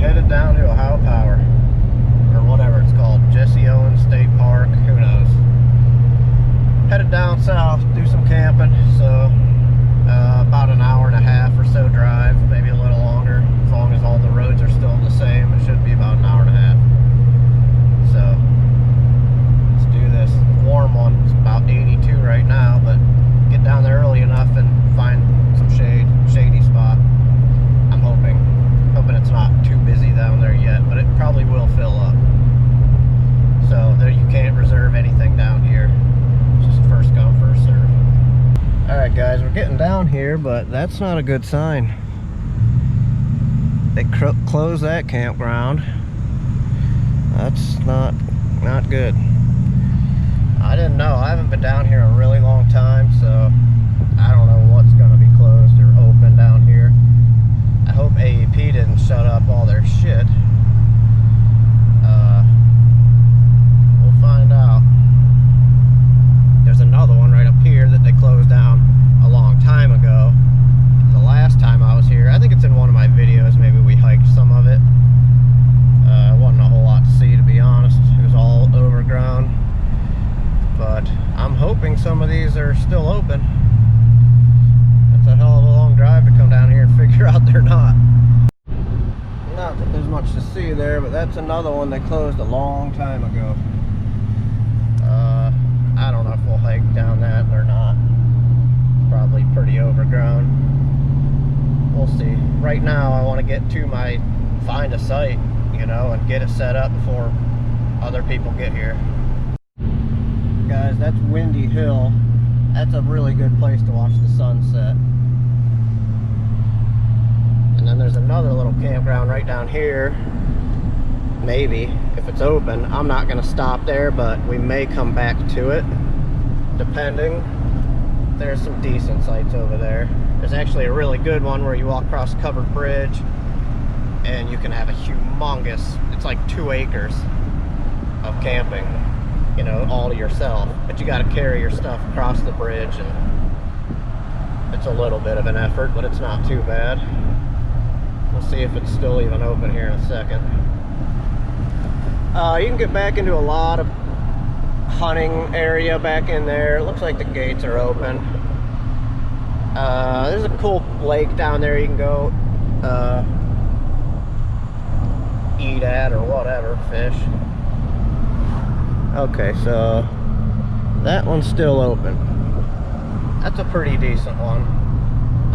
headed down to Ohio Power, or whatever it's called, Jesse Owens State Park, who knows. Headed down south, do some camping, so about an hour and a half or so drive, maybe a little longer, as long as all the roads are still the same. It should be about an hour and a half. So let's do this. Warm one, it's about 82 right now, but get down there early enough and find some shady spot. I'm hoping it's not too busy down there yet, but it probably will fill up. So there, you can't reserve anything down here. It's just first come, first serve. Alright guys, we're getting down here, but that's not a good sign. They closed that campground. That's not good. I didn't know. I haven't been down here a really long time, so I don't know what's going to be closed or open down here. I hope AEP didn't shut up all their shit. We'll find out. There's another one right up here that they closed down a long time ago. The last time I was here, I think it's in one of my videos, maybe we hiked some of it. Wasn't a whole lot to see, to be honest. It was all overgrown. But I'm hoping some of these are still open. It's a hell of a long drive to come down here and figure out they're not. Not that there's much to see there, but that's another one they closed a long time ago. I don't know if we'll hike down that or not. Probably pretty overgrown. We'll see. Right now I want to get to find a site, you know, and get it set up before other people get here. Guys, that's Windy Hill. That's a really good place to watch the sunset. And then there's another little campground right down here. Maybe, if it's open. I'm not going to stop there, but we may come back to it, depending. There's some decent sites over there. There's actually a really good one where you walk across a covered bridge, and you can have a humongous, it's like 2 acres of camping, you know, all to yourself. But you got to carry your stuff across the bridge, and it's a little bit of an effort, but it's not too bad. We'll see if it's still even open here in a second. You can get back into a lot of hunting area back in there. It looks like the gates are open. There's a cool lake down there you can go eat at or whatever, fish. Okay, so that one's still open. That's a pretty decent one.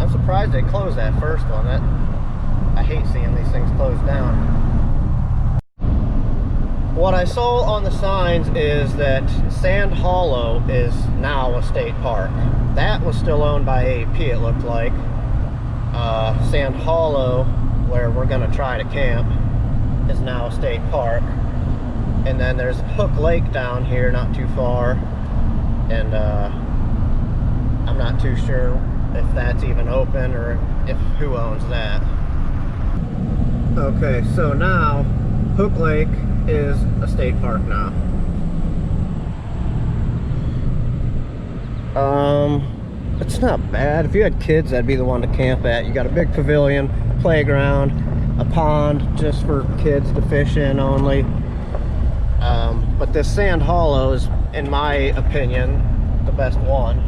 I'm surprised they closed that first one. I hate seeing these things closed down. What I saw on the signs is that Sand Hollow is now a state park. That was still owned by AEP, it looked like. Sand Hollow, where we're going to try to camp, is now a state park. And then there's Hook Lake down here, not too far. And I'm not too sure if that's even open or if who owns that. Okay, so now Hook Lake is a state park now. It's not bad. If you had kids, that'd be the one to camp at. You got a big pavilion, playground, a pond just for kids to fish in only. But this Sand Hollow is, in my opinion, the best one.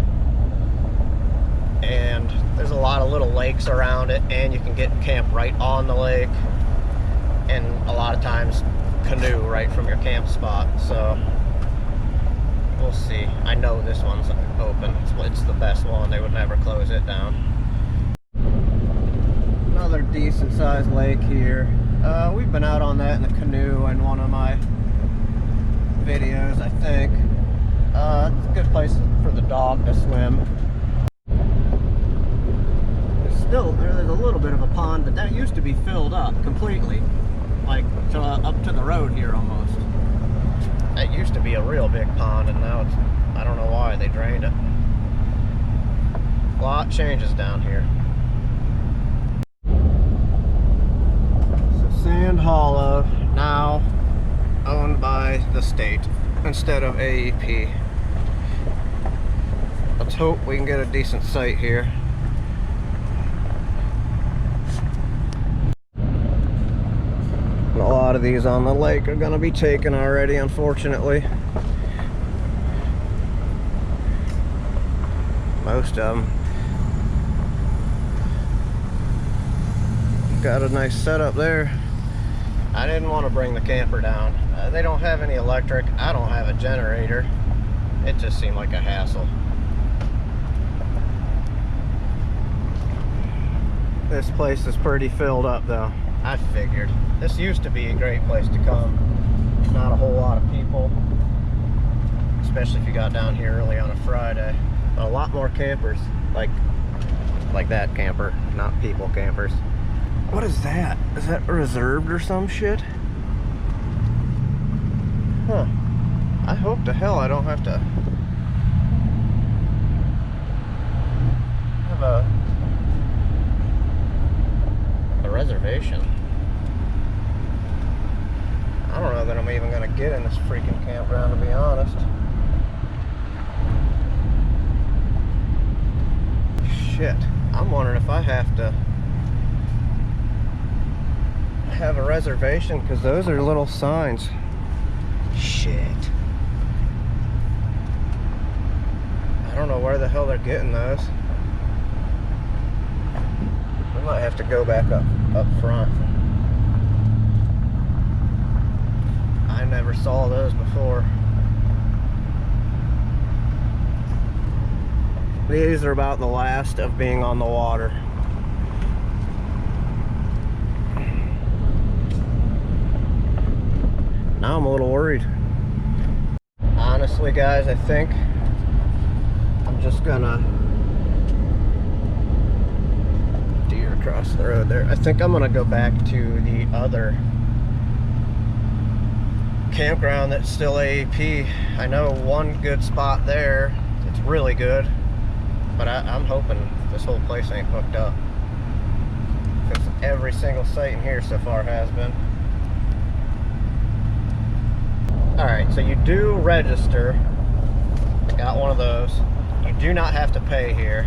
And there's a lot of little lakes around it, and you can get camp right on the lake, and a lot of times canoe right from your camp spot. So we'll see. I know this one's open. It's the best one. They would never close it down. Another decent sized lake here. We've been out on that in the canoe in one of my videos, I think. It's a good place for the dog to swim. There's a little bit of a pond, but that used to be filled up completely, like up to the road here almost. That used to be a real big pond, and now it's, I don't know why they drained it. A lot changes down here. So Sand Hollow now owned by the state instead of AEP. Let's hope we can get a decent site here. lot of these on the lake are gonna be taken already, unfortunately. Most of them. Got a nice setup there. I didn't want to bring the camper down. They don't have any electric. I don't have a generator. It just seemed like a hassle. This place is pretty filled up though. I figured. This used to be a great place to come. Not a whole lot of people, especially if you got down here early on a Friday. But a lot more campers, like that camper, not people campers. What is that? Is that reserved or some shit? Huh. I hope to hell I don't have to have a reservation. I don't know that I'm even gonna get in this freaking campground, to be honest. Shit. I'm wondering if I have to have a reservation, because those are little signs. Shit. I don't know where the hell they're getting those. We might have to go back up front. I never saw those before. These are about the last of being on the water. Now I'm a little worried. Honestly, guys, I think I'm just gonna deer across the road there. I think I'm gonna go back to the other campground that's still AAP. I know one good spot there. It's really good, but I'm hoping this whole place ain't hooked up, because every single site in here so far has been. Alright, so you do register. I got one of those. You do not have to pay here.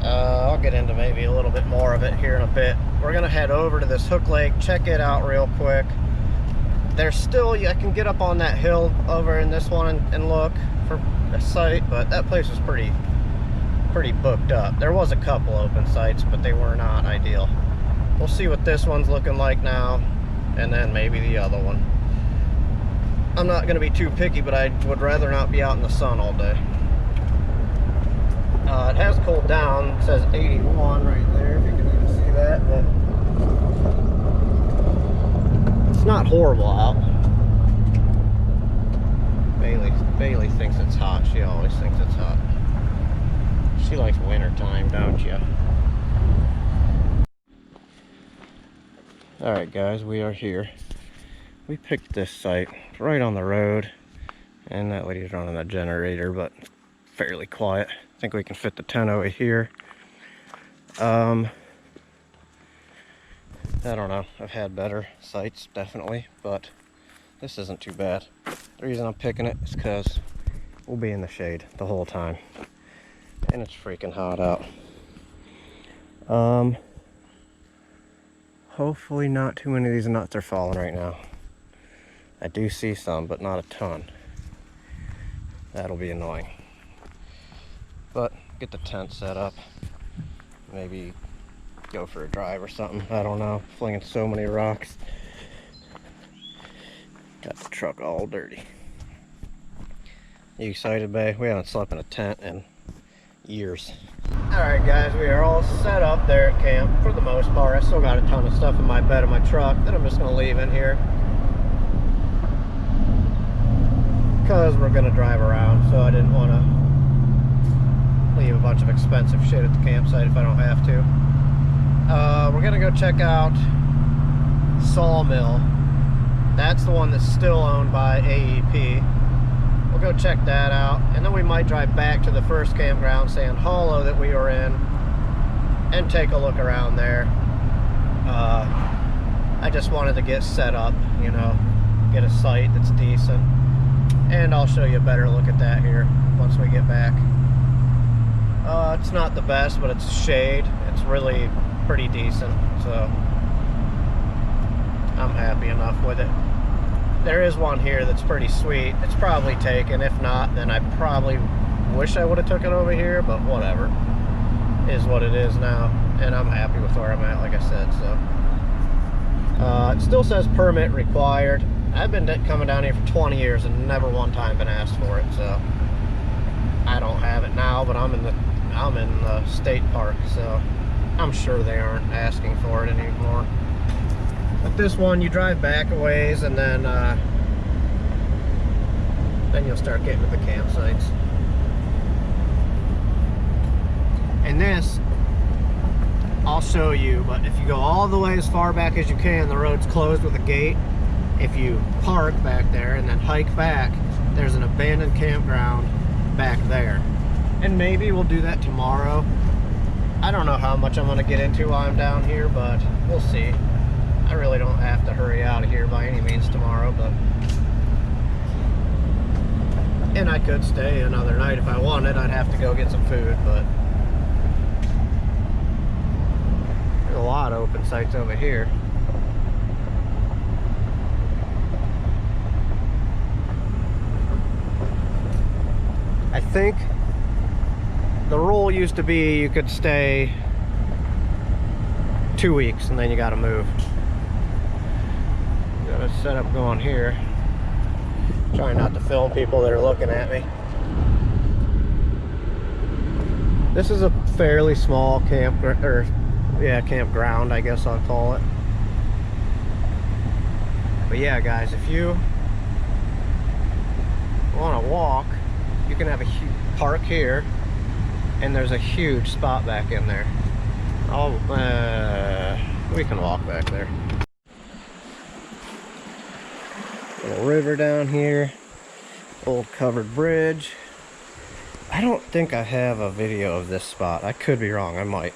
I'll get into maybe a little bit more of it here in a bit. We're gonna head over to this Hook Lake, check it out real quick. There's still, I can get up on that hill over in this one and look for a site, but that place is pretty booked up. There was a couple open sites, but they were not ideal. We'll see what this one's looking like now, and then maybe the other one. I'm not going to be too picky, but I would rather not be out in the sun all day. It has cooled down. It says 81 right there, if you can even see that. But it's not horrible out. Bailey thinks it's hot. She always thinks it's hot. She likes winter time, don't you? Alright guys, we are here. We picked this site right on the road, and that lady's running a generator, but fairly quiet. I think we can fit the tent over here. I don't know, I've had better sites definitely, but this isn't too bad. The reason I'm picking it is because we'll be in the shade the whole time, and it's freaking hot out. Hopefully not too many of these nuts are falling right now. I do see some, but not a ton. That'll be annoying. But get the tent set up. Maybe go for a drive or something. I don't know. Flinging so many rocks. Got the truck all dirty. You excited, babe? We haven't slept in a tent in years. Alright guys, we are all set up there at camp for the most part. I still got a ton of stuff in my bed of my truck that I'm just going to leave in here, because we're going to drive around, so I didn't want to leave a bunch of expensive shit at the campsite if I don't have to. We're going to go check out Sawmill. That's the one that's still owned by AEP. We'll go check that out, and then we might drive back to the first campground, Sand Hollow, that we were in, and take a look around there. I just wanted to get set up, you know, get a site that's decent. And I'll show you a better look at that here once we get back. It's not the best, but it's shade. It's really pretty decent. So I'm happy enough with it. There is one here that's pretty sweet. It's probably taken. If not, then I probably wish I would have took it over here, but whatever. It is what it is now, and I'm happy with where I'm at, like I said. So it still says permit required. I've been coming down here for 20 years and never one time been asked for it, so I don't have it now, but I'm in the state park, so I'm sure they aren't asking for it anymore. But this one, you drive back a ways, and then you'll start getting to the campsites. And this, I'll show you, but if you go all the way as far back as you can, the road's closed with a gate. If you park back there and then hike back, there's an abandoned campground back there. And maybe we'll do that tomorrow. I don't know how much I'm going to get into while I'm down here, but we'll see. I really don't have to hurry out of here by any means tomorrow, but... And I could stay another night if I wanted. I'd have to go get some food, but... There's a lot of open sites over here. I think the rule used to be you could stay 2 weeks and then you gotta move. Got a setup going here. Trying not to film people that are looking at me. This is a fairly small campground, I guess I'll call it. But yeah, guys, if you want to walk, you can have a park here, and there's a huge spot back in there. We can walk back there. Little river down here, old covered bridge. I don't think I have a video of this spot. I could be wrong, I might.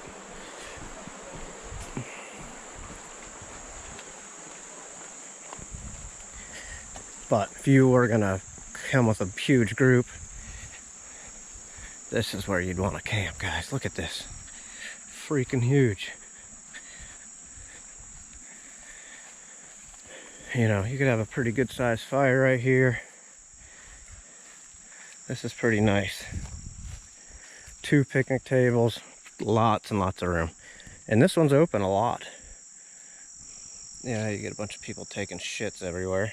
But if you were gonna come with a huge group, this is where you'd want to camp, guys. Look at this. Freaking huge. You know, you could have a pretty good sized fire right here. This is pretty nice. 2 picnic tables, lots and lots of room. And this one's open a lot. Yeah, you get a bunch of people taking shits everywhere.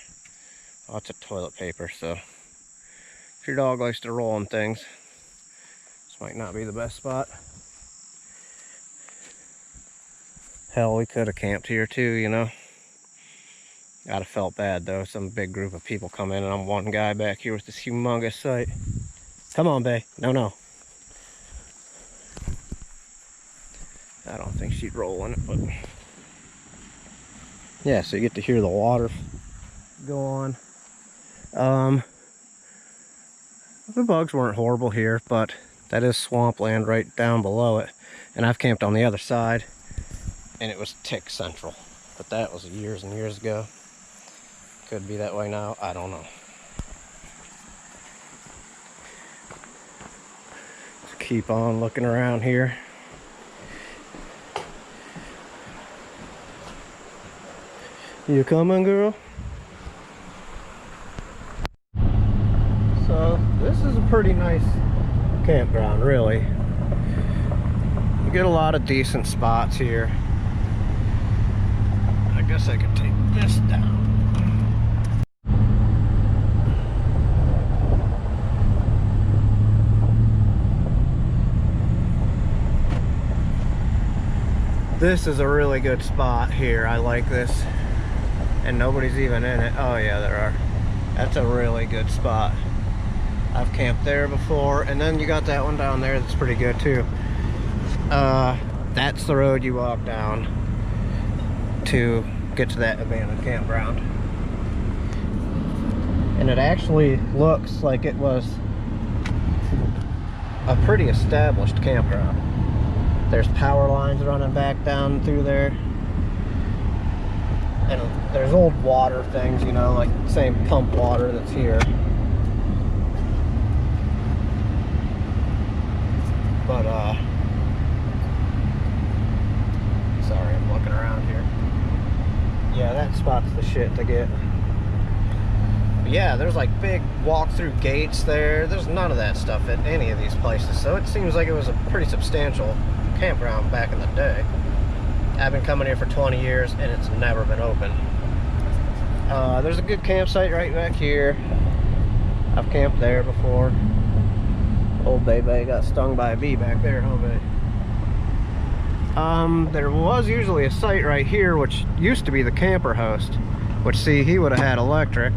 Lots of toilet paper, so if your dog likes to roll on things, this might not be the best spot. Hell, we could have camped here too, you know. I'd have felt bad though. Some big group of people come in and I'm one guy back here with this humongous site. Come on, bae. No. I don't think she'd roll in it, but yeah, so you get to hear the water go on. The bugs weren't horrible here, but that is swampland right down below it. And I've camped on the other side, and it was tick central. But that was years and years ago. Could be that way now, I don't know. Just keep on looking around here. You coming, girl? So this is a pretty nice campground, really. You get a lot of decent spots here. I guess I could take this down. This is a really good spot here. I like this. And nobody's even in it. Oh yeah, there are. That's a really good spot. I've camped there before. And then you got that one down there that's pretty good too. That's the road you walk down to get to that abandoned campground. And it actually looks like it was a pretty established campground. There's power lines running back down through there. And there's old water things, you know, like same pump water that's here. But, sorry, I'm looking around here. Yeah, that spot's the shit to get. But yeah, there's like big walk-through gates there. There's none of that stuff at any of these places, so it seems like it was a pretty substantial campground back in the day. I've been coming here for 20 years and it's never been open. There's a good campsite right back here. I've camped there before. Old Bebe got stung by a bee back there, huh, babe? There was usually a site right here, which used to be the camper host, which, see, he would have had electric.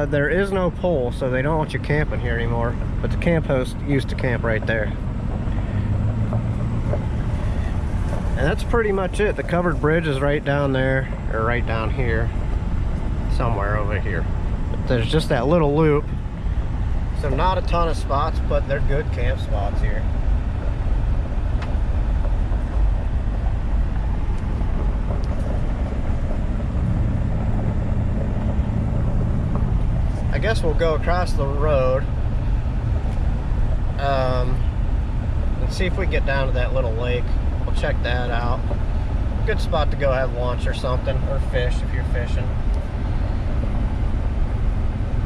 There is no pole, so they don't want you camping here anymore, but the camp host used to camp right there. And that's pretty much it. The covered bridge is right down there, or right down here, somewhere over here. But there's just that little loop. So not a ton of spots, but they're good camp spots here. I guess we'll go across the road and see if we get down to that little lake. We'll check that out. Good spot to go have lunch or something, or fish if you're fishing.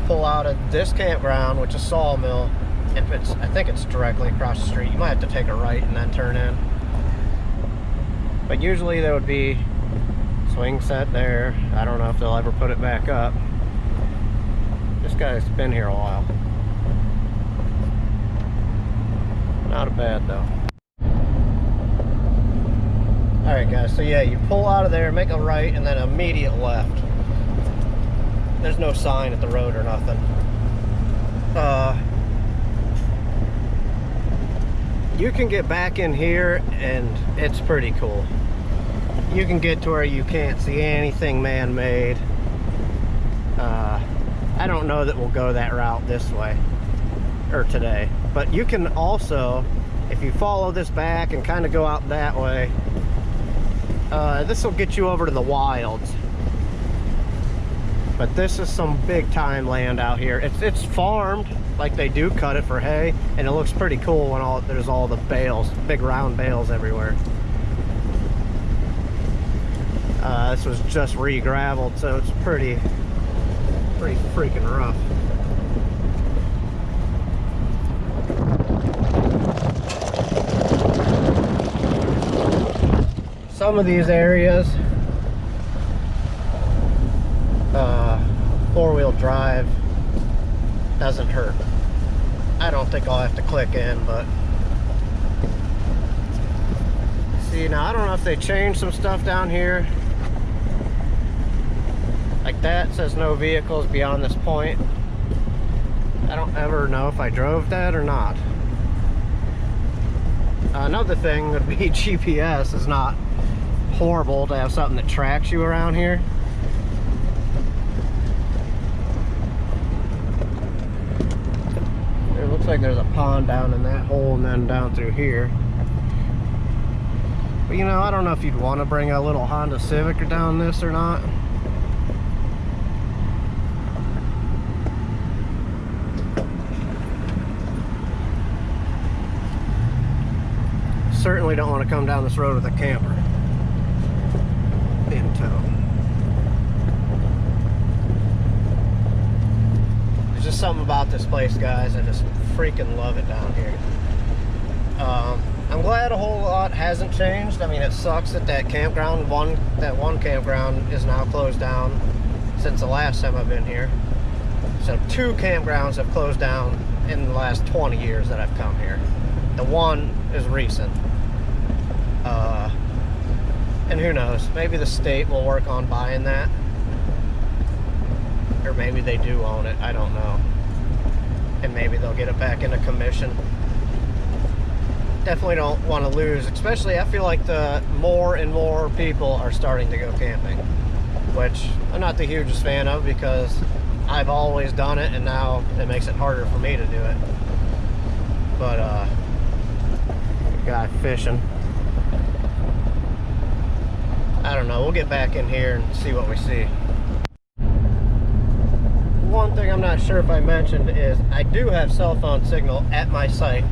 Pull out of this campground, which is Sawmill. If it's, I think it's directly across the street. You might have to take a right and then turn in. But usually there would be swing set there. I don't know if they'll ever put it back up. This guy's been here a while. Not bad though. Alright guys, so yeah, you pull out of there, make a right, and then immediate left. There's no sign at the road or nothing. You can get back in here and it's pretty cool. You can get to where you can't see anything man-made. I don't know that we'll go that route this way, or today. But you can also, if you follow this back and kind of go out that way, this will get you over to the wilds. But this is some big time land out here. It's farmed, like they do cut it for hay, and it looks pretty cool when there's all the bales, big round bales everywhere. This was just re-graveled, so it's pretty freaking rough. Some of these areas, four-wheel drive doesn't hurt. I don't think I'll have to click in, but see, now I don't know if they changed some stuff down here. Like that says no vehicles beyond this point. I don't ever know if I drove that or not. Another thing would be GPS is not horrible to have something that tracks you around here. It looks like there's a pond down in that hole and then down through here. But you know, I don't know if you'd want to bring a little Honda Civic down this or not. Certainly don't want to come down this road with a camper in tow. There's just something about this place, guys. I just freaking love it down here. I'm glad a whole lot hasn't changed. I mean, it sucks that that one campground is now closed down since the last time I've been here. So 2 campgrounds have closed down in the last 20 years that I've come here. The one is recent. And who knows, maybe the state will work on buying that, or maybe they do own it, I don't know, and maybe they'll get it back into commission. Definitely don't want to lose, especially I feel like the more and more people are starting to go camping, which I'm not the hugest fan of because I've always done it and now it makes it harder for me to do it. But guy fishing, I don't know, we'll get back in here and see what we see. One thing I'm not sure if I mentioned is I do have cell phone signal at my site,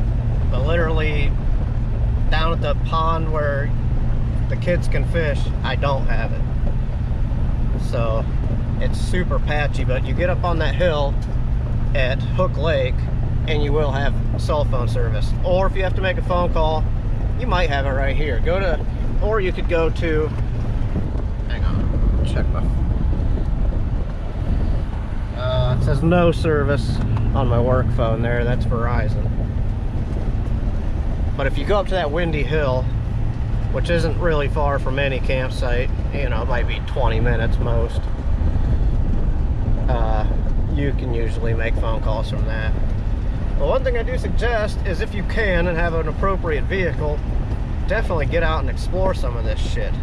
but literally down with the pond where the kids can fish, I don't have it. So it's super patchy, but you get up on that hill at Hook Lake and you will have cell phone service. Or if you have to make a phone call, you might have it right here. Or you could go to, hang on, check my, it says no service on my work phone there, that's Verizon. But if you go up to that windy hill, which isn't really far from any campsite, you know, it might be 20 minutes most, you can usually make phone calls from that. But one thing I do suggest is, if you can and have an appropriate vehicle, definitely get out and explore some of this shit.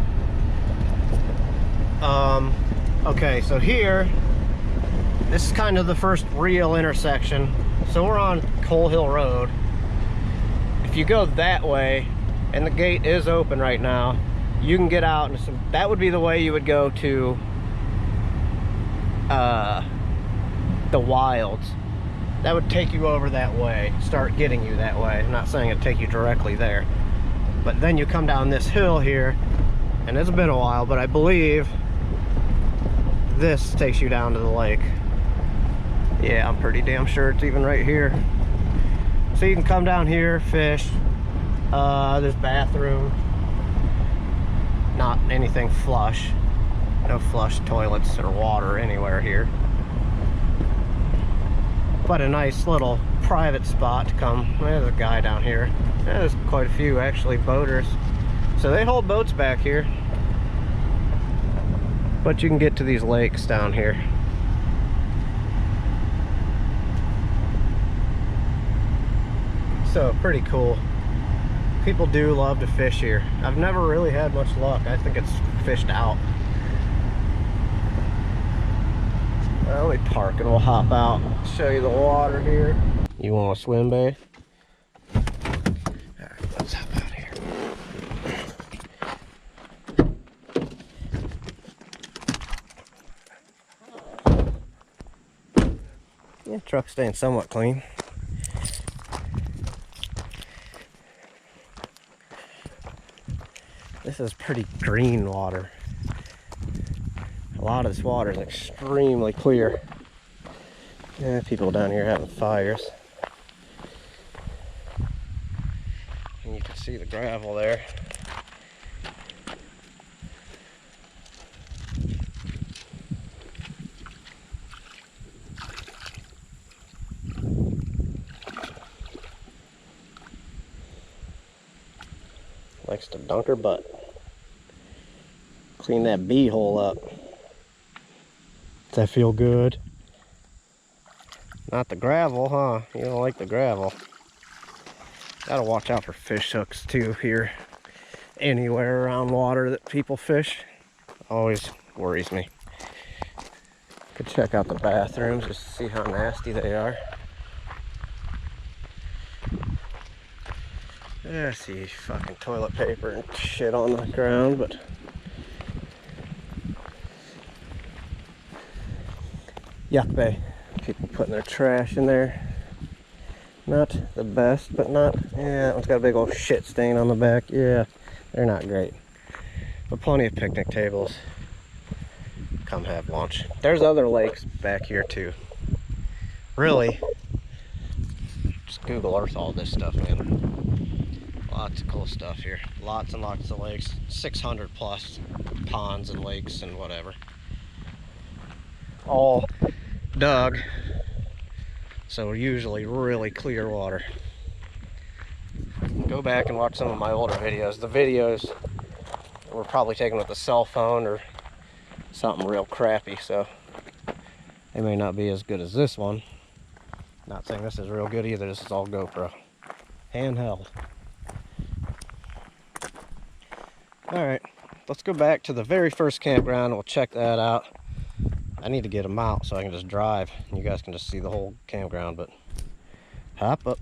Okay, so here, this is kind of the first real intersection. So we're on Coal Hill Road. If you go that way, and the gate is open right now, you can get out, and that would be the way you would go to the wilds. That would take you over that way, start getting you that way. I'm not saying it'd take you directly there, but then you come down this hill here, and it's been a while, but I believe this takes you down to the lake. Yeah, I'm pretty damn sure it's even right here. So you can come down here, fish. There's bathroom. Not anything flush. No flush toilets or water anywhere here. But a nice little private spot to come. There's a guy down here. There's quite a few actually, boaters. So they hold boats back here. But you can get to these lakes down here. So pretty cool. People do love to fish here. I've never really had much luck. I think it's fished out. Well, let me park and we'll hop out. Show you the water here. You want to swim, babe? Alright, let's hop out here. Yeah, truck's staying somewhat clean. This is pretty green water. A lot of this water is extremely clear. Yeah, people down here having fires. And you can see the gravel there. Likes to dunk her butt. Clean that bee hole up. Does that feel good? Not the gravel, huh? You don't like the gravel. Gotta watch out for fish hooks too here. Anywhere around water that people fish. Always worries me. Could check out the bathrooms just to see how nasty they are. Yeah, I see fucking toilet paper and shit on the ground, but yuck bay. People putting their trash in there. Not the best, but not, yeah, that one's got a big old shit stain on the back. Yeah, they're not great. But plenty of picnic tables. Come have lunch. There's other lakes back here too. Really, just Google Earth all this stuff, man. Lots of cool stuff here. Lots and lots of lakes. 600 plus ponds and lakes and whatever. All dug. So usually really clear water. Go back and watch some of my older videos. The videos were probably taken with a cell phone or something real crappy, so they may not be as good as this one. Not saying this is real good either. This is all GoPro. Handheld. Alright, let's go back to the very first campground and we'll check that out. I need to get them out so I can just drive and you guys can just see the whole campground, but hop up.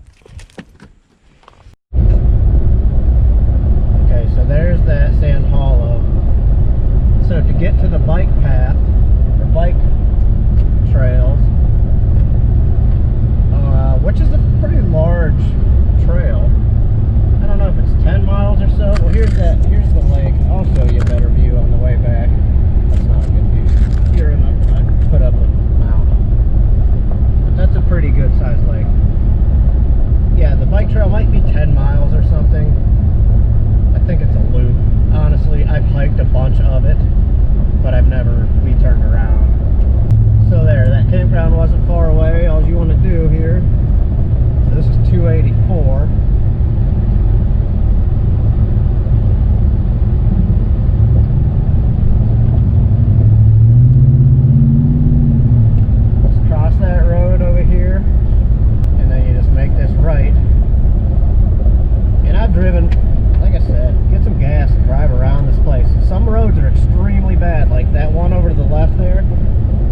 Okay, so there's that sand hollow. So to get to the bike path, or bike trails, which is a pretty large trail. I don't know if it's 10 miles or 10 miles or something. I think it's a loop. Honestly, I've hiked a bunch of it, but I've never turned around. So there, that campground wasn't far away. All you want to do here, so this is 284. Let's cross that road over here, and then you just make this right. And I've driven, like I said, get some gas and drive around this place. Some roads are extremely bad, like that one over to the left there.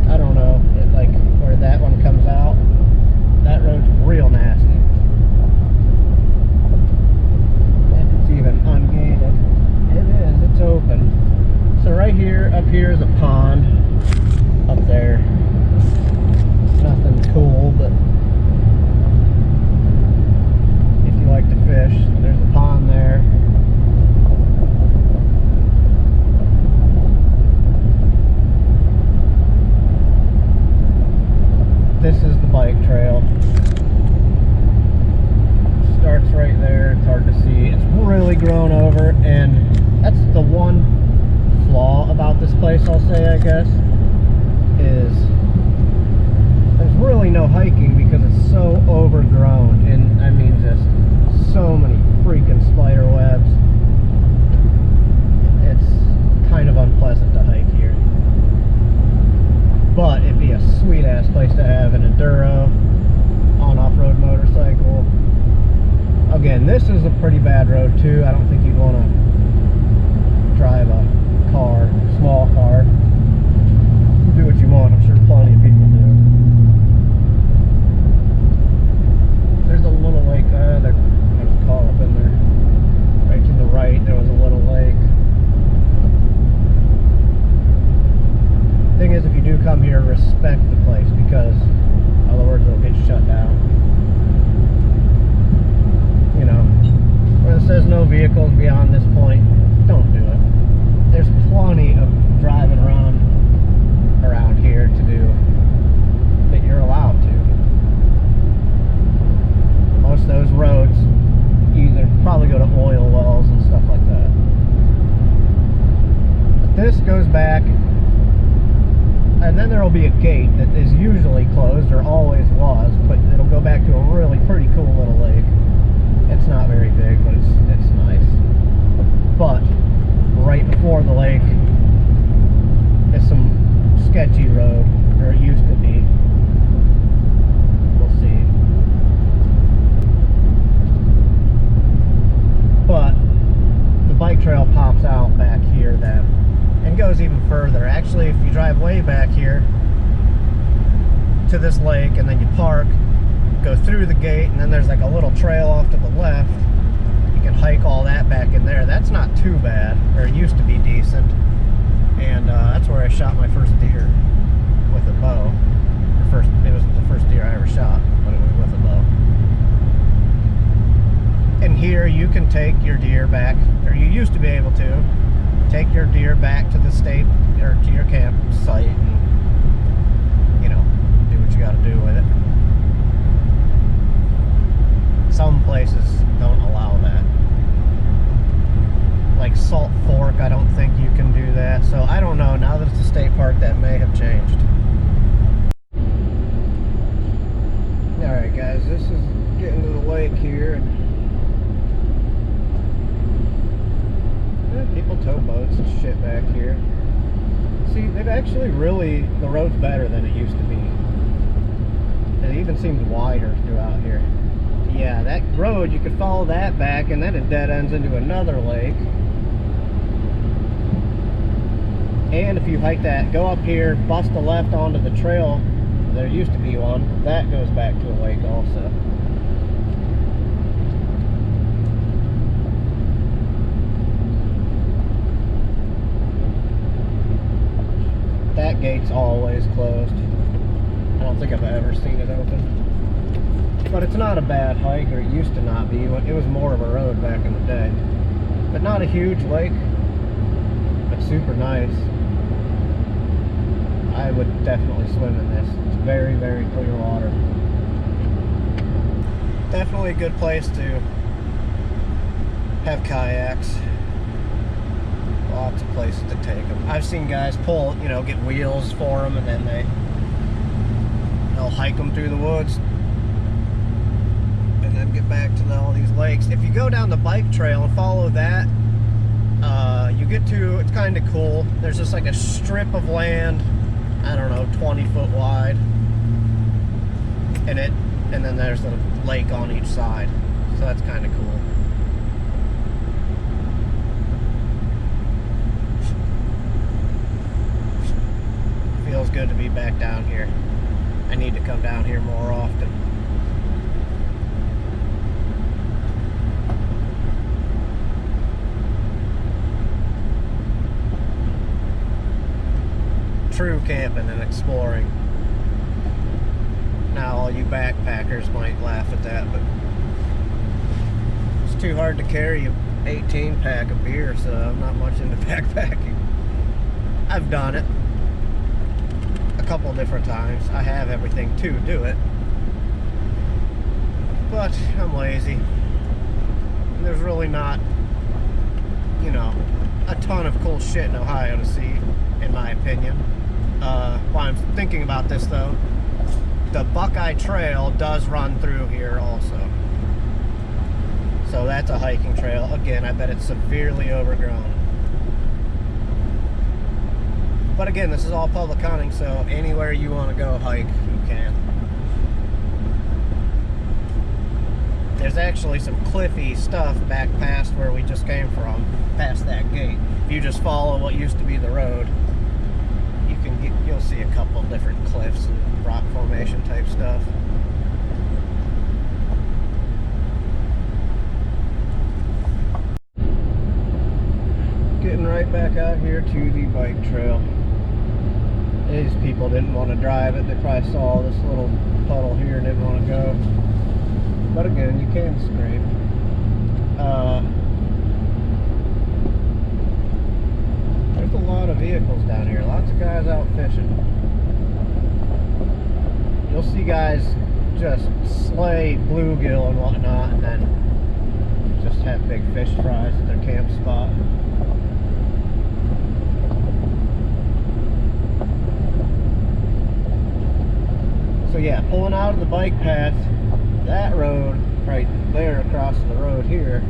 I don't know, like where that one comes out. That road's real nasty. If it's even ungated. It is, it's open. So right here, up here is a pond. Up there. Nothing cool, but if you like to fish, there's a pond there. This is the bike trail. Starts right there. It's hard to see. It's really grown over, and that's the one flaw about this place, I'll say, I guess, is there's really no hiking because it's so overgrown, and I mean just so many freaking spider webs. It's kind of unpleasant to hike here. But it'd be a sweet ass place to have an enduro on off-road motorcycle. Again, this is a pretty bad road too. I don't think you'd want to drive a car, small car. Do what you want. I'm sure plenty of people do. There's a little lake. There's a car up in there. Right to the right, there was a little lake. Thing is, if you do come here, respect the place, because otherwise it'll get shut down. You know, where it says no vehicles beyond this point, don't do it. There's plenty of driving around here to do that you're allowed to. Most of those roads either probably go to oil wells and stuff like that. But this goes back, and then there will be a gate that is usually closed, or always was, but it'll go back to a really pretty cool little lake. It's not very big, but it's nice. But right before the lake is some sketchy road, or it used to be. We'll see. But the bike trail pops out back here then, and goes even further. Actually, if you drive way back here to this lake, and then you park, go through the gate, and then there's like a little trail off to the left, you can hike all that back in there. That's not too bad, or it used to be decent. And that's where I shot my first deer with a bow. It was the first deer I ever shot, but it was with a bow. And here you can take your deer back, or you used to be able to take your deer back to the state, or to your campsite, and, you know, do what you got to do with it. Some places don't allow that. Like Salt Fork, I don't think you can do that. So I don't know. Now that it's a state park, that may have changed. Alright guys, this is getting to the lake here. People tow boats and shit back here. See, they've actually really, the road's better than it used to be. It even seems wider throughout here. Yeah, that road, you could follow that back, and then it dead ends into another lake. And if you hike that, go up here, bust a left onto the trail, there used to be one, that goes back to a lake also. That gate's always closed. I don't think I've ever seen it open. But it's not a bad hike, or it used to not be. It was more of a road back in the day. But not a huge lake, but super nice. I would definitely swim in this. It's very, very clear water. Definitely a good place to have kayaks. Lots of places to take them. I've seen guys pull, you know, get wheels for them, and then they'll hike them through the woods and then get back to all these lakes. If you go down the bike trail and follow that, you get to, it's kind of cool. There's just like a strip of land, I don't know, 20 foot wide, and then there's a lake on each side. So that's kind of cool. Feels good to be back down here. I need to come down here more often. True camping and exploring. Now all you backpackers might laugh at that, but it's too hard to carry an 18 pack of beer, so I'm not much into backpacking. I've done it a couple different times. I have everything to do it, but I'm lazy. There's really not, you know, a ton of cool shit in Ohio to see, in my opinion. While I'm thinking about this though, the Buckeye Trail does run through here also. So that's a hiking trail. Again, I bet it's severely overgrown. But again, this is all public hunting, so anywhere you want to go hike, you can. There's actually some cliffy stuff back past where we just came from, past that gate. If you just follow what used to be the road, you'll see a couple different cliffs and rock formation type stuff. Getting right back out here to the bike trail. These people didn't want to drive it. They probably saw this little puddle here and didn't want to go. But again, you can scrape. There's a lot of vehicles down here. Lots of guys out fishing. You'll see guys just slay bluegill and whatnot, and then just have big fish fries at their camp spot. So yeah, pulling out of the bike path, that road right there across the road here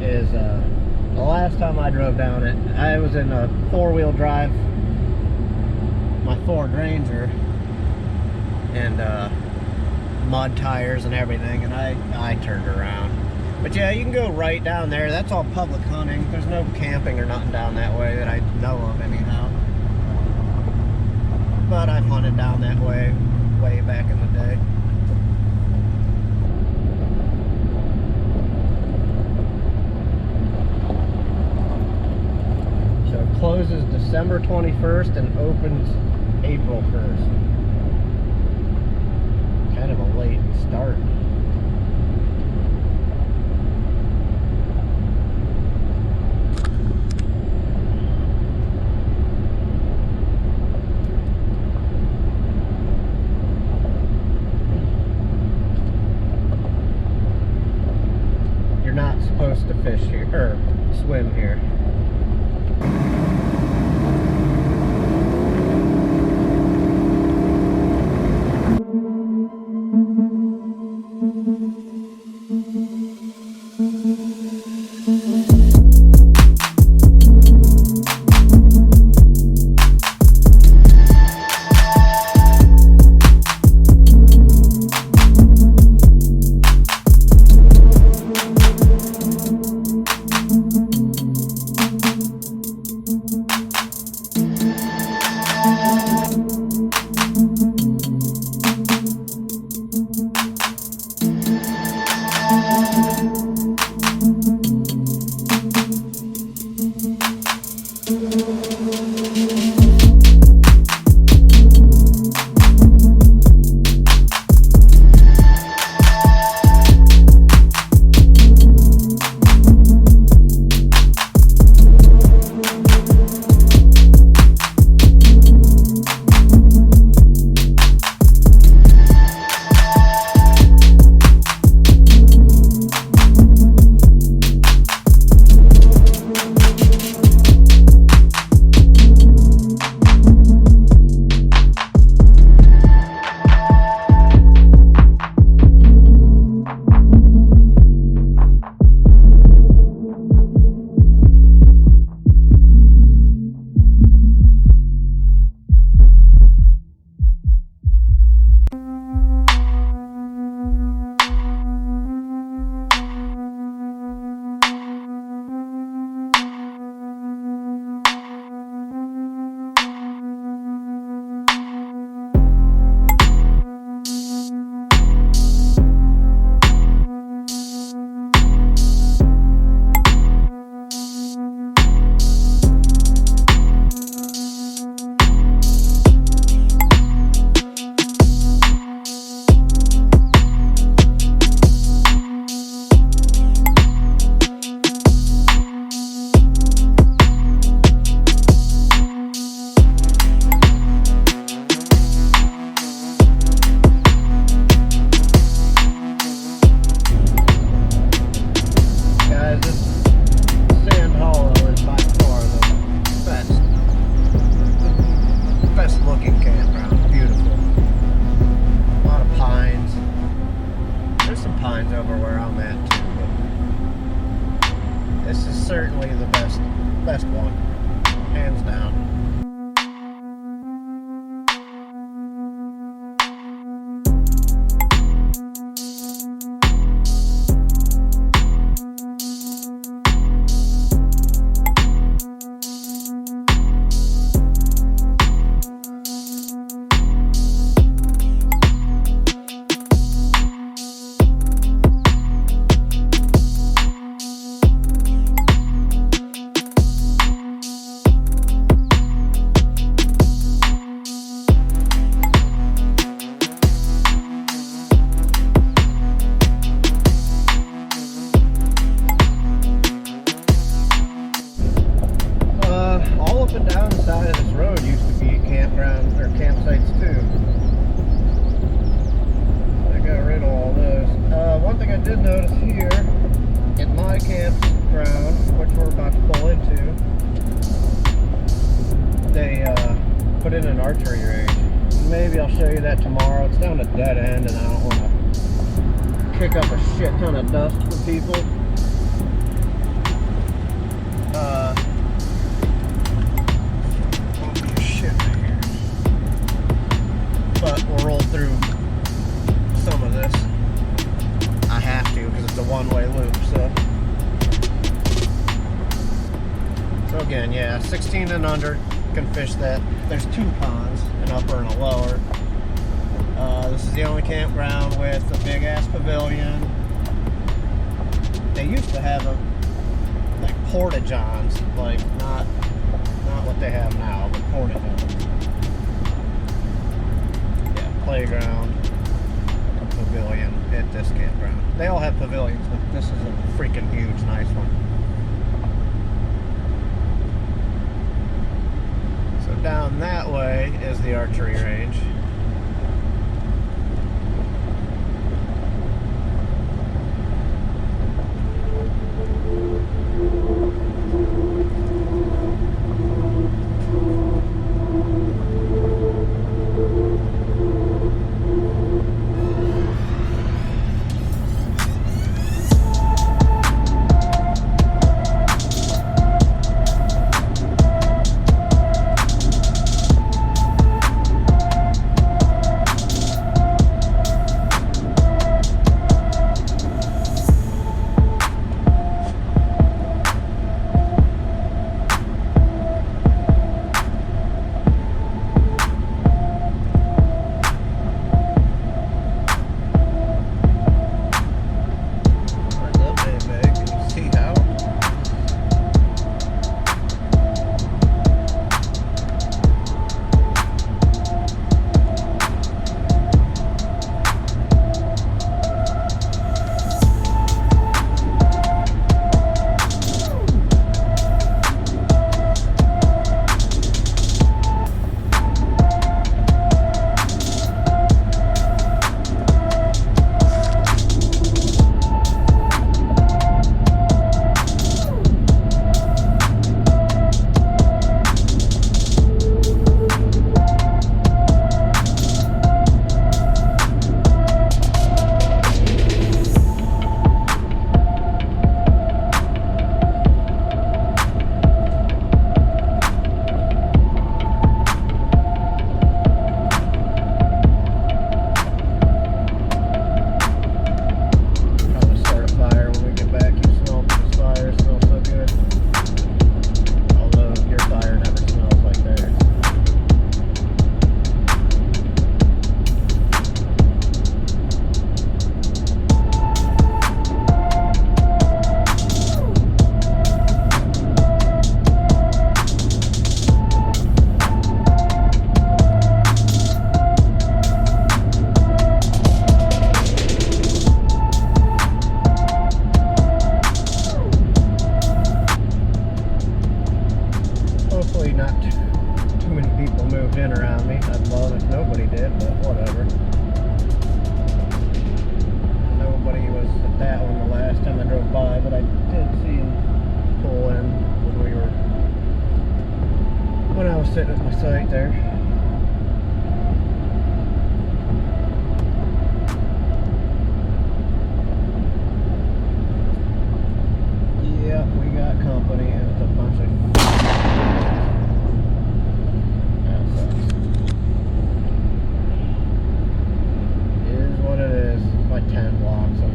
is the last time I drove down it, I was in a four-wheel drive, my Ford Ranger, and mud tires and everything, and I turned around. But yeah, you can go right down there. That's all public hunting. There's no camping or nothing down that way that I know of anyhow. But I've hunted down that way back in the day. So it closes December 21st and opens April 1st. Kind of a late start. Supposed to fish here, or swim here. certainly the best one, hands down. All up and down the side of this road used to be campgrounds or campsites too. I got rid of all those. One thing I did notice here in my campground, which we're about to pull into, they put in an archery range. Maybe I'll show you that tomorrow. It's down a dead end and I don't want to kick up a shit ton of dust for people. But we'll roll through some of this. I have to because it's a one-way loop. So again, yeah, 16 and under can fish that. There's two ponds, an upper and a lower. This is the only campground with a big ass pavilion. They used to have like porta-johns, like not what they have now, but porta-johns. Playground, pavilion at this campground. They all have pavilions, but this is a freaking huge, nice one. So down that way is the archery range. sitting at my site there. we got company, and it's a bunch of that sucks. It is what it is. My tent blocks them.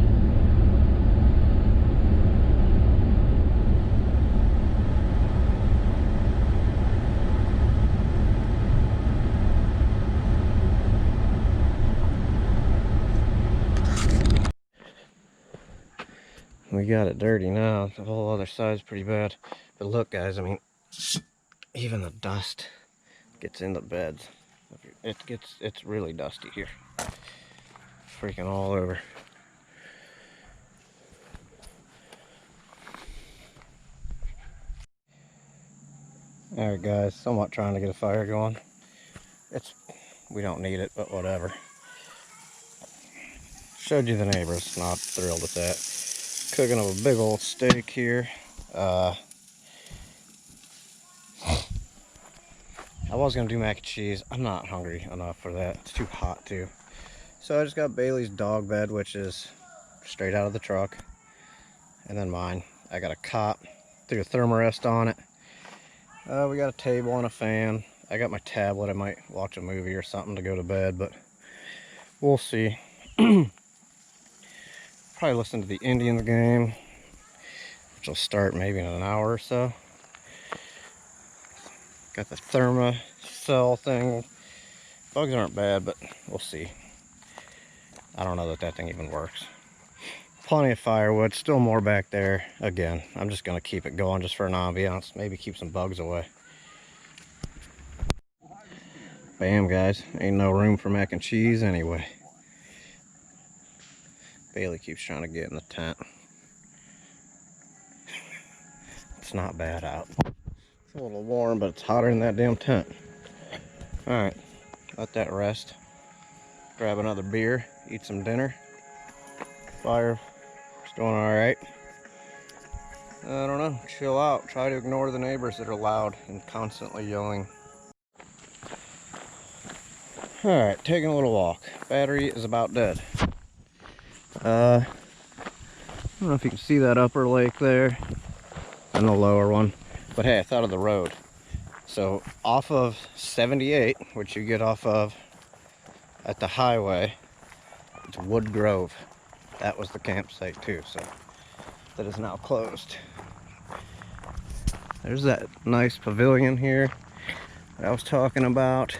We got it dirty now. The whole other side's pretty bad. But look, guys, I mean, even the dust gets in the beds. It's really dusty here. Freaking all over. Alright, guys, somewhat trying to get a fire going. We don't need it, but whatever. Showed you the neighbors, not thrilled with that. Cooking up a big old steak here. I was gonna do mac and cheese. I'm not hungry enough for that. It's too hot too. So I just got Bailey's dog bed, which is straight out of the truck. And then mine. I got a cot, threw a thermarest on it. We got a table and a fan. I got my tablet. I might watch a movie or something to go to bed, but we'll see. Probably listen to the Indians game, which will start maybe in an hour or so. Got the thermocell thing. Bugs aren't bad, but we'll see. I don't know that thing even works. Plenty of firewood, still more back there. Again, I'm just gonna keep it going just for an ambiance, maybe keep some bugs away. Bam, guys, ain't no room for mac and cheese anyway. Bailey keeps trying to get in the tent. It's not bad out. It's a little warm, but it's hotter in that damn tent. Alright, let that rest. Grab another beer, eat some dinner. Fire is doing alright. I don't know, chill out. Try to ignore the neighbors that are loud and constantly yelling. Alright, taking a little walk. Battery is about dead. I don't know if you can see that upper lake there and the lower one, but hey, I thought of the road. So off of 78, which you get off of at the highway, it's Wood Grove. That was the campsite too, so that is now closed. There's that nice pavilion here that I was talking about.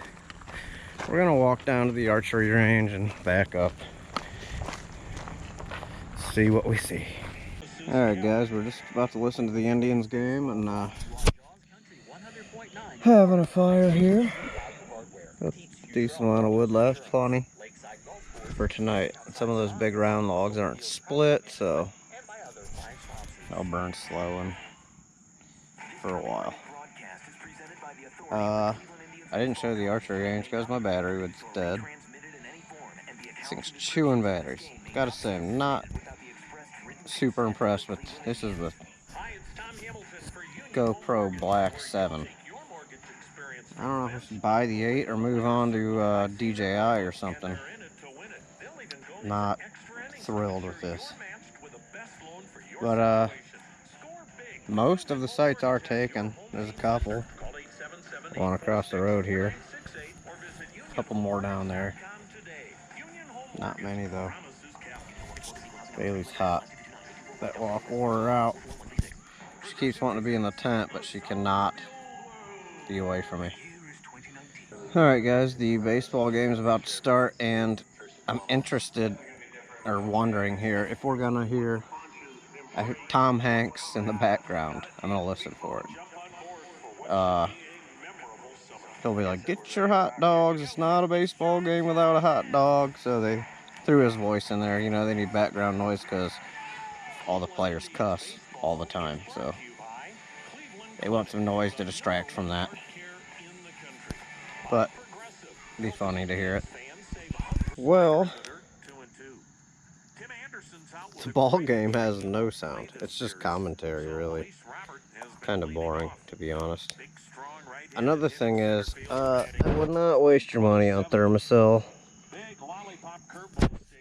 We're gonna walk down to the archery range and back up. See what we see. Alright, guys, we're just about to listen to the Indians game and having a fire here. A decent amount of wood left, plenty for tonight. Some of those big round logs aren't split, so they'll burn slow and for a while. I didn't show the archery range because my battery was dead. This thing's chewing batteries. Gotta say, I'm not super impressed with this. Is the GoPro Black 7. I don't know if I should buy the 8 or move on to DJI or something. Not thrilled with this. But most of the sites are taken. There's a couple. One across the road here. A couple more down there. Not many though. Bailey's hot. That walk wore her out. She keeps wanting to be in the tent, but she cannot be away from me. Alright, guys, the baseball game is about to start, and I'm interested, or wondering here, if we're gonna hear Tom Hanks in the background. I'm gonna listen for it. He'll be like, "Get your hot dogs, it's not a baseball game without a hot dog." So they threw his voice in there. You know, they need background noise because all the players cuss all the time, so they want some noise to distract from that. But it'd be funny to hear it. Well, the ball game has no sound. It's just commentary, really. Kind of boring, to be honest. Another thing is, I would not waste your money on Thermacell.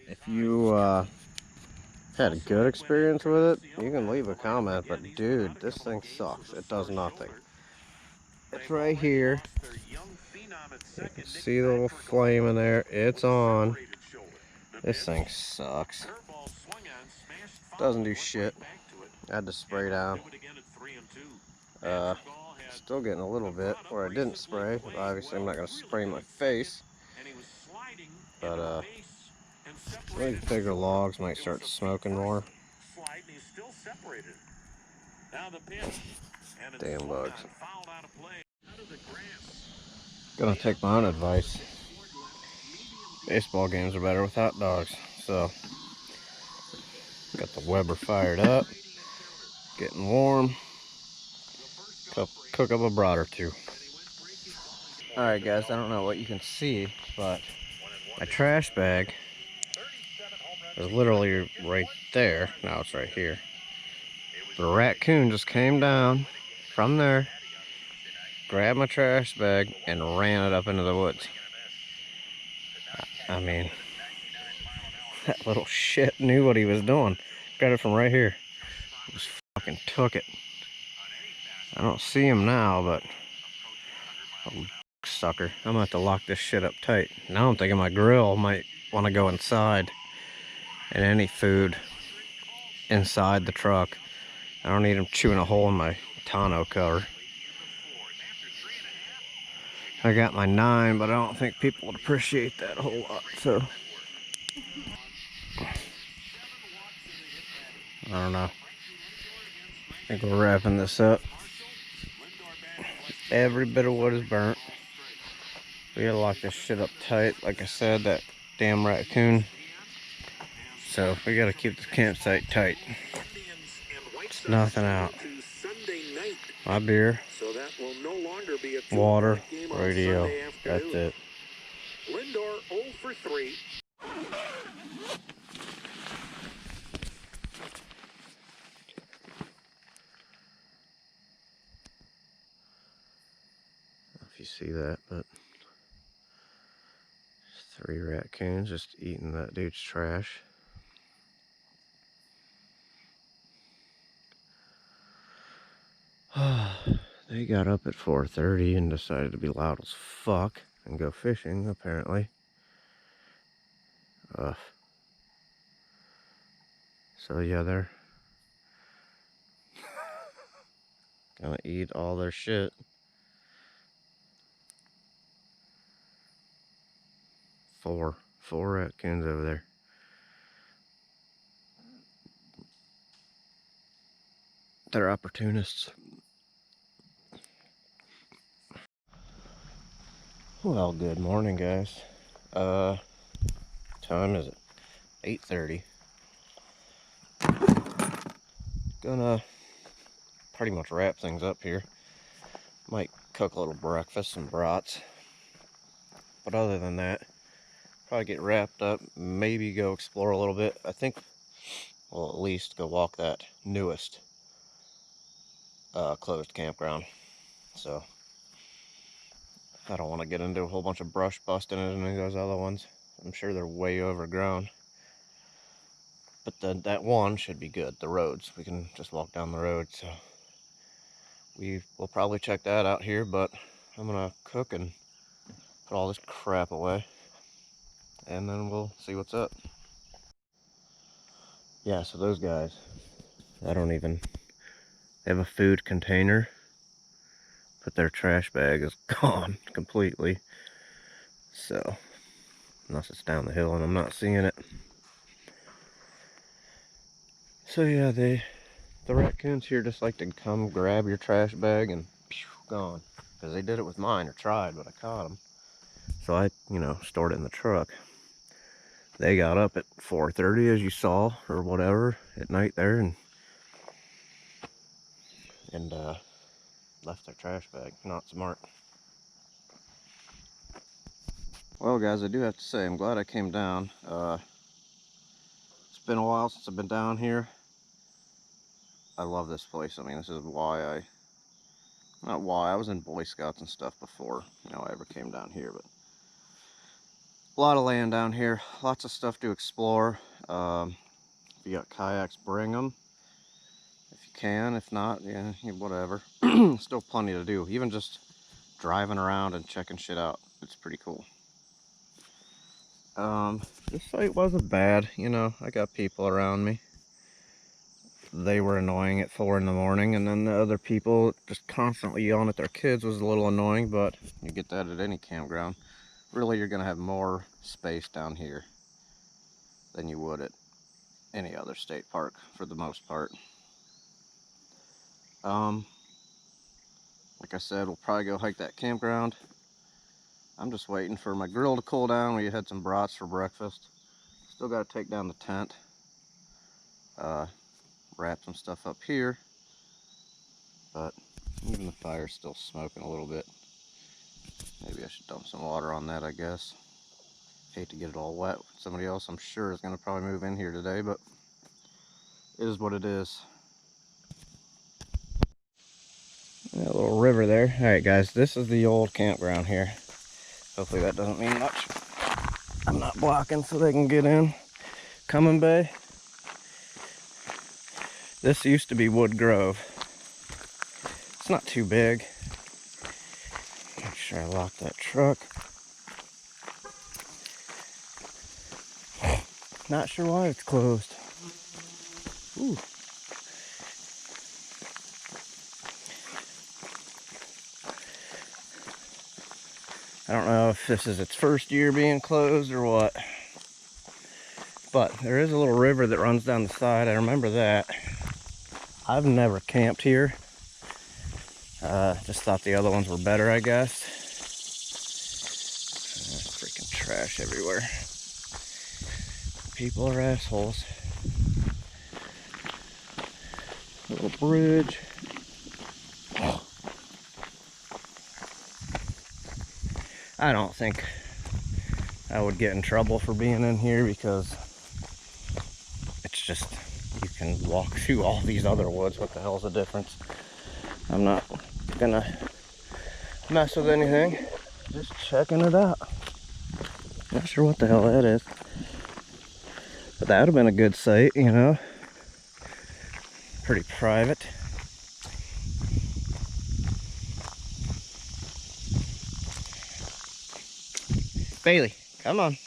If you had a good experience with it, you can leave a comment, but dude, this thing sucks. It does nothing. It's right here. You can see the little flame in there. It's on. This thing sucks. Doesn't do shit. I had to spray down. Still getting a little bit where I didn't spray. Obviously, I'm not going to spray my face. But maybe bigger logs might start smoking more. Damn bugs. Gonna take my own advice. Baseball games are better with hot dogs. So, got the Weber fired up. Getting warm. Cook up a brat or two. Alright guys, I don't know what you can see, but my trash bag is literally right there. Now it's right here. The raccoon just came down from there, grabbed my trash bag, and ran it up into the woods. I mean, that little shit knew what he was doing. Got it from right here. Just fucking took it. I don't see him now, but oh, sucker. I'm gonna have to lock this shit up tight. Now I'm thinking my grill might want to go inside, and any food inside the truck. I don't need him chewing a hole in my tonneau cover. I got my 9, but I don't think people would appreciate that a whole lot, so I don't know. I think we're wrapping this up. Every bit of wood is burnt. We gotta lock this shit up tight. Like I said, that damn raccoon. So we gotta keep the campsite tight. It's nothing out. My beer, water, radio. That's it. Lindor 0 for 3. If you see that, but 3 raccoons just eating that dude's trash. They got up at 4:30 and decided to be loud as fuck and go fishing, apparently. So yeah, they're gonna eat all their shit. 4 raccoons over there. They're opportunists. Well, good morning, guys. Time is 8:30. Gonna pretty much wrap things up here. Might cook a little breakfast, some brats. But other than that, probably get wrapped up, maybe go explore a little bit. I think we'll at least go walk that newest closed campground. So I don't want to get into a whole bunch of brush busting in any of those other ones. I'm sure they're way overgrown. But that one should be good. The roads, we can just walk down the road. So we will probably check that out here, but I'm gonna cook and put all this crap away, and then we'll see what's up. Yeah, so those guys, they have a food container, but their trash bag is gone completely. So, unless it's down the hill and I'm not seeing it. So yeah, the raccoons here just like to come grab your trash bag and pew, gone. Because they did it with mine, or tried, but I caught them. So I, stored it in the truck. They got up at 4:30, as you saw, or whatever, at night there, and left their trash bag. Not smart. Well, guys, I do have to say, I'm glad I came down. It's been a while since I've been down here. I love this place. I mean, this is why not why, I was in Boy Scouts and stuff before, I ever came down here, but a lot of land down here, lots of stuff to explore. If you got kayaks, bring them. If you can, if not, yeah, whatever. Still plenty to do. Even just driving around and checking shit out. It's pretty cool. This site wasn't bad, you know. I got people around me. They were annoying at 4 in the morning, and then the other people just constantly yelling at their kids was a little annoying, but you get that at any campground. Really, you're gonna have more space down here than you would at any other state park for the most part. Like I said, we'll probably go hike that campground. I'm just waiting for my grill to cool down. We had some brats for breakfast. Still got to take down the tent, wrap some stuff up here, but even the fire's still smoking a little bit. Maybe I should dump some water on that, I guess. Hate to get it all wet. Somebody else, I'm sure, is going to probably move in here today, but it is what it is. A little river there. All right, guys, this is the old campground here. Hopefully that doesn't mean much. I'm not blocking so they can get in. Coming Bay. This used to be Wood Grove. It's not too big. Make sure I lock that truck. Not sure why it's closed. Ooh. I don't know if this is its first year being closed or what. But there is a little river that runs down the side. I remember that. I've never camped here. Just thought the other ones were better, I guess. Freaking trash everywhere. People are assholes. Little bridge. I don't think I would get in trouble for being in here because it's just, you can walk through all these other woods. What the hell's the difference? I'm not gonna mess with anything. Just checking it out. Not sure what the hell that is. But that would have been a good site, you know. Pretty private. Bailey, come on.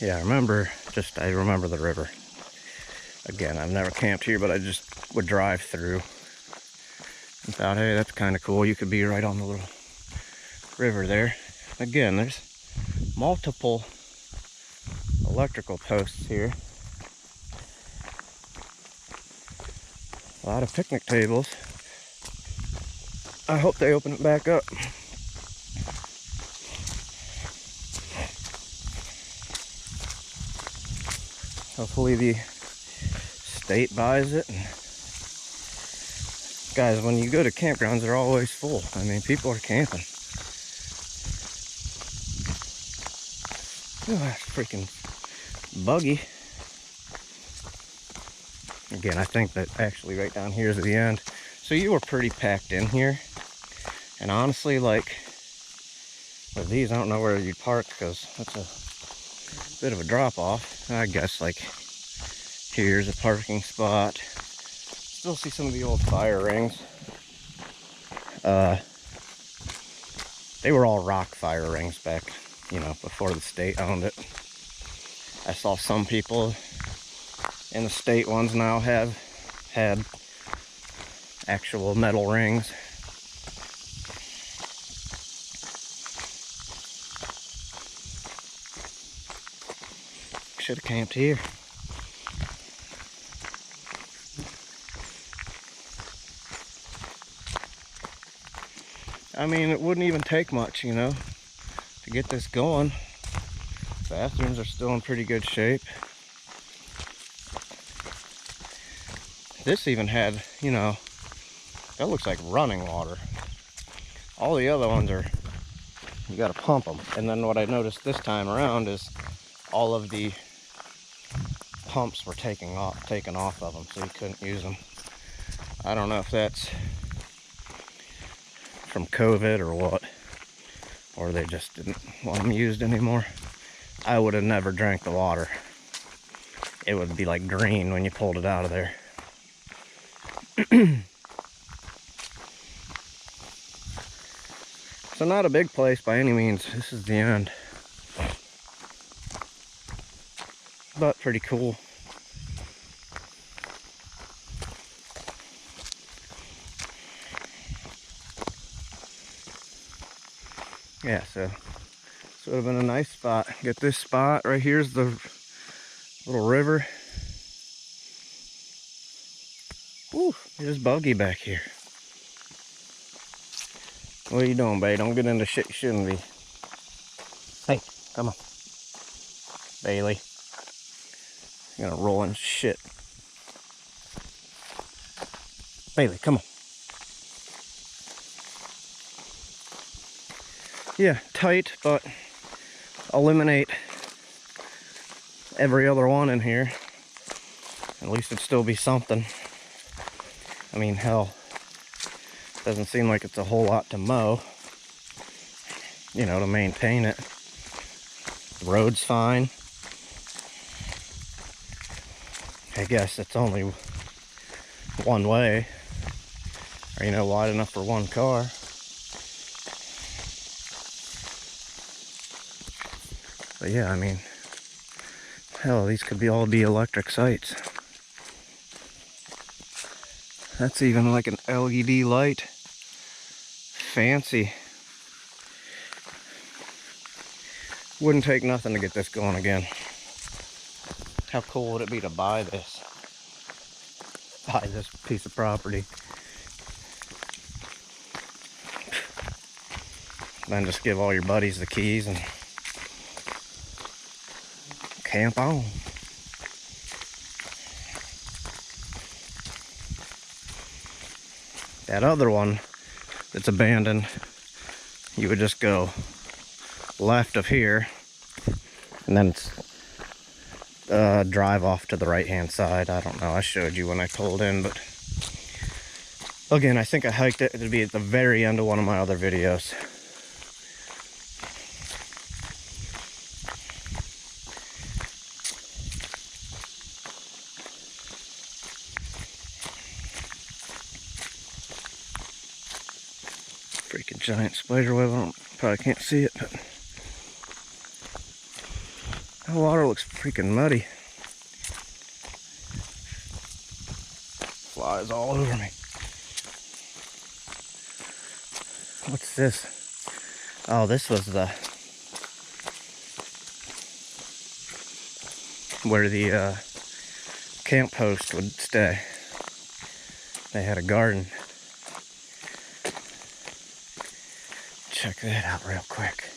Yeah, I remember the river. Again, I've never camped here, but I just would drive through and thought, hey, that's kind of cool. You could be right on the little river there. Again, there's multiple electrical posts here. A lot of picnic tables. I hope they open it back up. Hopefully the state buys it. And guys, when you go to campgrounds, they're always full. I mean, people are camping. Oh, that's freaking buggy. Again, I think that actually right down here is the end. So you were pretty packed in here. And honestly, like, with these, I don't know where you'd park because that's a bit of a drop off. I guess, like, here's a parking spot. Still see some of the old fire rings. They were all rock fire rings back, you know, before the state owned it. I saw some people in the state ones now have had actual metal rings. Should have camped here. I mean, it wouldn't even take much, you know, to get this going. Bathrooms are still in pretty good shape. This even had, you know, that looks like running water. All the other ones are, you gotta pump them. And then what I noticed this time around is all of the pumps were taken off of them, so you couldn't use them. I don't know if that's from COVID or what, or they just didn't want them used anymore. I would have never drank the water. It would be like green when you pulled it out of there. So not a big place by any means. This is the end. But pretty cool. Yeah, so this would have been a nice spot. Get this spot right here's the little river. Ooh, there's buggy back here. What are you doing, babe? Don't get into shit you shouldn't be. Hey, come on. Bailey. You're gonna roll in shit. Bailey, come on. Yeah, tight, but eliminate every other one in here. At least it'd still be something. I mean, hell, doesn't seem like it's a whole lot to mow, you know, to maintain it. The road's fine. I guess it's only one way, or, you know, wide enough for one car. But yeah, I mean, hell, these could all be electric sites. That's even like an LED light. Fancy. Wouldn't take nothing to get this going again. How cool would it be to buy this? Buy this piece of property. Then just give all your buddies the keys and camp on. That other one that's abandoned, you would just go left of here and then drive off to the right hand side. I don't know, I showed you when I pulled in, but again, I think I hiked it. It'd be at the very end of one of my other videos. Freaking giant spider web. I probably can't see it, but the water looks freaking muddy. Flies all over me. What's this? Oh, this was where the camp host would stay. They had a garden. Check that out real quick.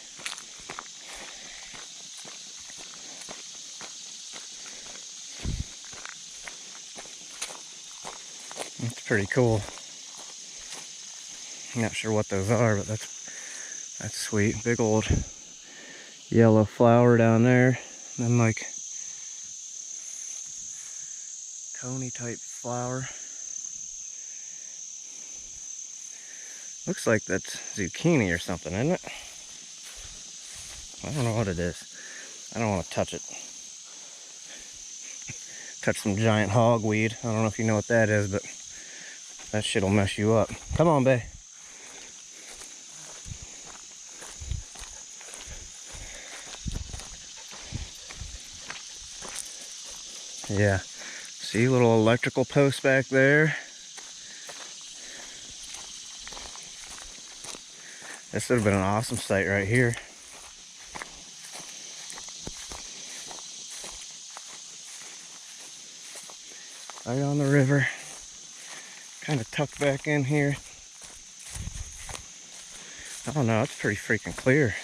That's pretty cool. I'm not sure what those are, but that's sweet. Big old yellow flower down there. And then like coney type flower. Looks like that's zucchini or something, isn't it? I don't know what it is. I don't want to touch it. Touch some giant hogweed. I don't know if you know what that is, but that shit'll mess you up. Come on, babe. Yeah. See, little electrical post back there. This would have been an awesome site right here. Right on the river. Kind of tucked back in here. Oh no, it's pretty freaking clear.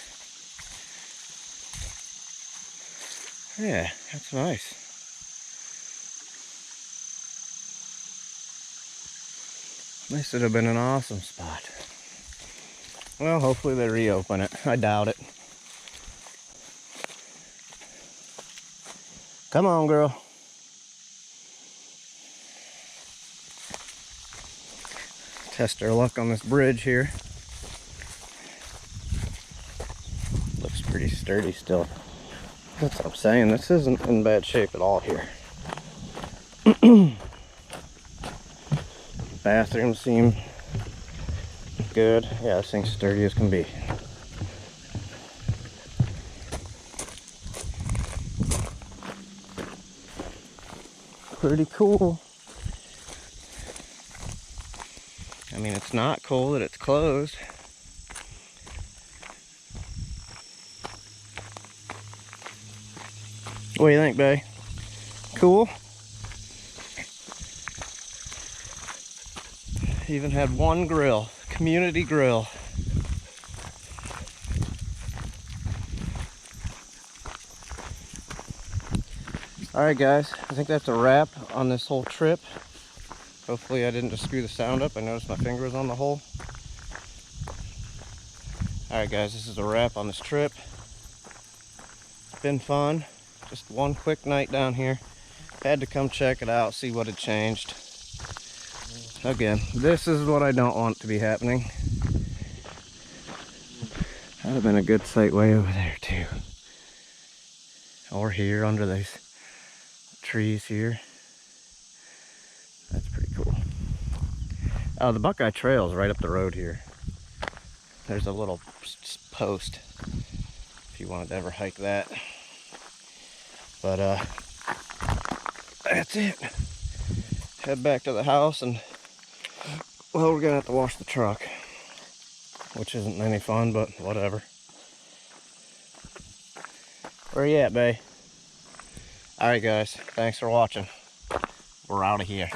Yeah, that's nice. This would have been an awesome spot. Well, hopefully they reopen it. I doubt it. Come on, girl. Test our luck on this bridge here. Looks pretty sturdy still. That's what I'm saying. This isn't in bad shape at all here. Bathrooms seem good. Yeah, this thing's sturdy as can be. Pretty cool. I mean, it's not cool that it's closed. What do you think, babe? Cool? Even had one grill, community grill. Alright guys, I think that's a wrap on this whole trip. Hopefully I didn't just screw the sound up. I noticed my finger was on the hole. Alright guys, this is a wrap on this trip. It's been fun. Just one quick night down here. Had to come check it out, see what had changed. Again, this is what I don't want to be happening. That'd have been a good sight way over there too. Or here under these trees here. That's pretty cool. The Buckeye Trail is right up the road here. There's a little post if you wanted to ever hike that. But that's it. Head back to the house and, well, we're gonna have to wash the truck, which isn't any fun, but whatever. Where you at, bae? Alright guys, thanks for watching. We're out of here.